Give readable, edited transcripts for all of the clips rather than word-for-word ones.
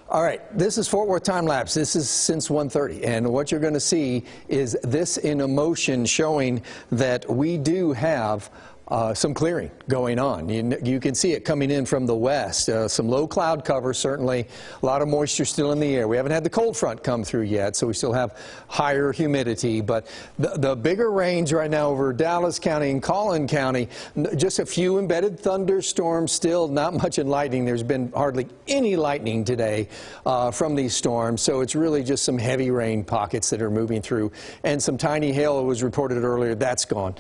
All right, this is Fort Worth time lapse. This is since 1:30, and what you're going to see is this in a motion showing that we do have some clearing going on. You can see it coming in from the west. Some low cloud cover, certainly. A lot of moisture still in the air. We haven't had the cold front come through yet, so we still have higher humidity. But the bigger range right now over Dallas County and Collin County, just a few embedded thunderstorms still, not much in lightning. There's been hardly any lightning today from these storms, so it's really just some heavy rain pockets that are moving through. And some tiny hail was reported earlier. That's gone.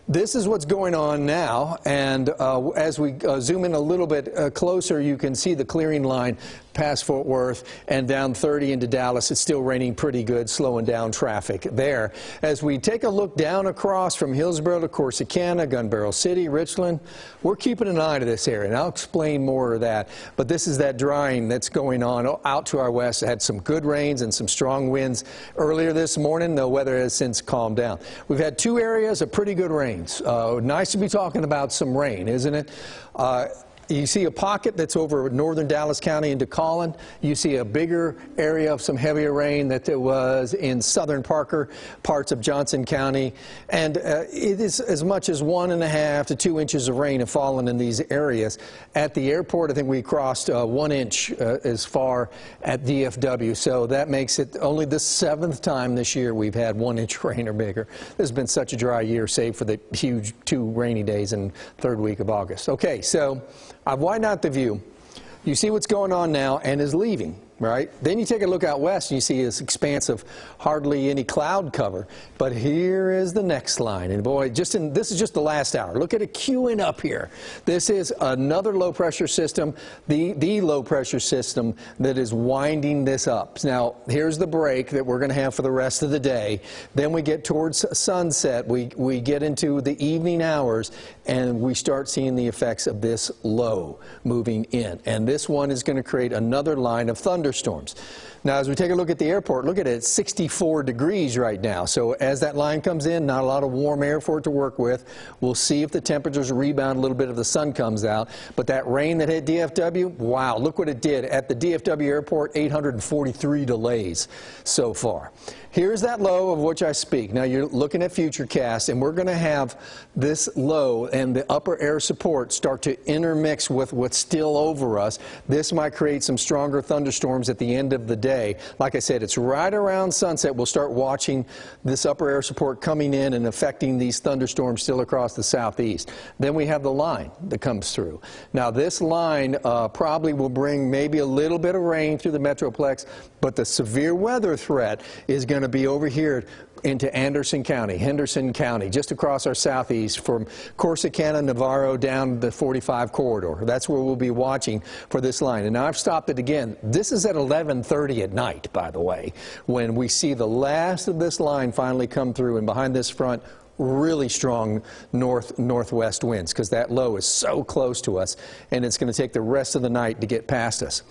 This is what's going on now, and as we zoom in a little bit closer, you can see the clearing line past Fort Worth and down 30 into Dallas. It's still raining pretty good, slowing down traffic there. As we take a look down across from Hillsborough to Corsicana, Gun Barrel City, Richland, we're keeping an eye to this area, and I'll explain more of that. But this is that drying that's going on out to our west. It had some good rains and some strong winds earlier this morning. The weather has since calmed down. We've had two areas of pretty good rain. Nice to be talking about some rain, isn't it? You see a pocket that's over northern Dallas County into Collin. You see a bigger area of some heavier rain that there was in southern Parker, parts of Johnson County. And it is as much as 1.5 to 2 inches of rain have fallen in these areas. At the airport, I think we crossed 1 inch as far at DFW. So that makes it only the 7th time this year we've had 1 inch rain or bigger. This has been such a dry year, save for the huge 2 rainy days in third week of August. Okay, so I've widened out the view. You see what's going on now and is leaving, right? Then you take a look out west and you see this expanse of hardly any cloud cover. But here is the next line. And boy, this is just the last hour. Look at it queuing up here. This is another low pressure system, the low pressure system that is winding this up. Now, here's the break that we're going to have for the rest of the day. Then we get towards sunset. We get into the evening hours and we start seeing the effects of this low moving in. And this one is going to create another line of thunderstorms. Now, as we take a look at the airport, look at it, it's 64 degrees right now. So as that line comes in, not a lot of warm air for it to work with. We'll see if the temperatures rebound a little bit if the sun comes out. But that rain that hit DFW, wow, look what it did. At the DFW airport, 843 delays so far. Here's that low of which I speak. Now, you're looking at Futurecast, and we're going to have this low and the upper air support start to intermix with what's still over us. This might create some stronger thunderstorms at the end of the day. Like I said, it's right around sunset. We'll start watching this upper air support coming in and affecting these thunderstorms still across the southeast. Then we have the line that comes through. Now, this line probably will bring maybe a little bit of rain through the Metroplex, but the severe weather threat is going to be over here into Anderson County, Henderson County, just across our southeast from Corsicana, Navarro down the 45 corridor. That's where we'll be watching for this line. And now I've stopped it again. This is at 11:30 at night, by the way, when we see the last of this line finally come through, and behind this front, really strong northwest winds, because that low is so close to us, and it's going to take the rest of the night to get past us.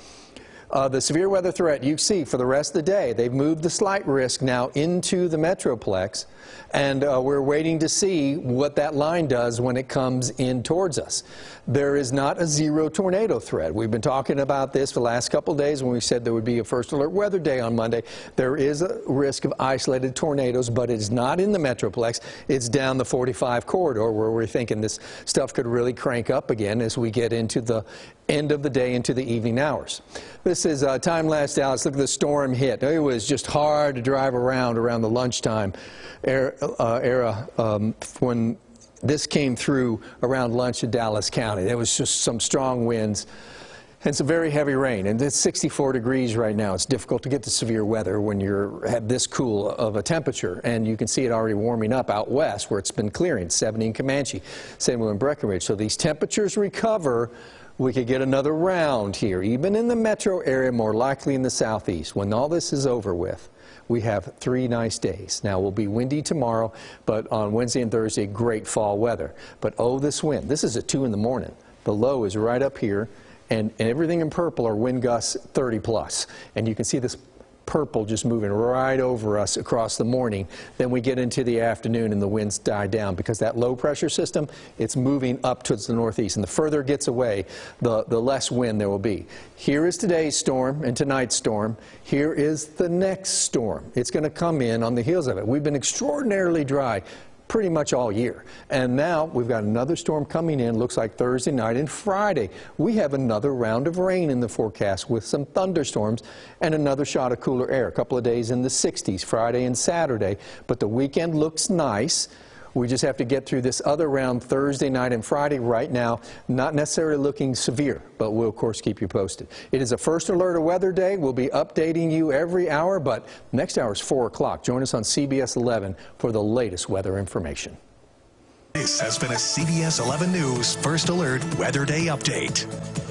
The severe weather threat, you see, for the rest of the day, they've moved the slight risk now into the Metroplex, and we're waiting to see what that line does when it comes in towards us. There is not a zero tornado threat. We've been talking about this for the last couple of days when we said there would be a first alert weather day on Monday. There is a risk of isolated tornadoes, but it's not in the Metroplex. It's down the 45 corridor where we're thinking this stuff could really crank up again as we get into the end of the day, into the evening hours. This is time lapse Dallas. Look at the storm hit. It was just hard to drive around the lunchtime era when this came through around lunch in Dallas County. There was just some strong winds and some very heavy rain. And it's 64 degrees right now. It's difficult to get to severe weather when you're at this cool of a temperature. And you can see it already warming up out west where it's been clearing, 70 in Comanche, same in Breckenridge. So these temperatures recover. We could get another round here, even in the metro area, more likely in the southeast. When all this is over with, we have 3 nice days. Now, we'll be windy tomorrow, but on Wednesday and Thursday, great fall weather. But oh, this wind. This is at 2 in the morning. The low is right up here, and everything in purple are wind gusts 30 plus. And you can see this purple just moving right over us across the morning. Then we get into the afternoon and the winds die down because that low pressure system, it's moving up towards the northeast. And the further it gets away, the less wind there will be. Here is today's storm and tonight's storm. Here is the next storm. It's going to come in on the heels of it. We've been extraordinarily dry pretty much all year. And now we've got another storm coming in, looks like Thursday night and Friday. We have another round of rain in the forecast with some thunderstorms and another shot of cooler air. A couple of days in the 60s, Friday and Saturday. But the weekend looks nice. We just have to get through this other round Thursday night and Friday. Right now, not necessarily looking severe, but we'll, of course, keep you posted. It is a first alert of weather day. We'll be updating you every hour, but next hour is 4 o'clock. Join us on CBS 11 for the latest weather information. This has been a CBS 11 News First Alert Weather Day Update.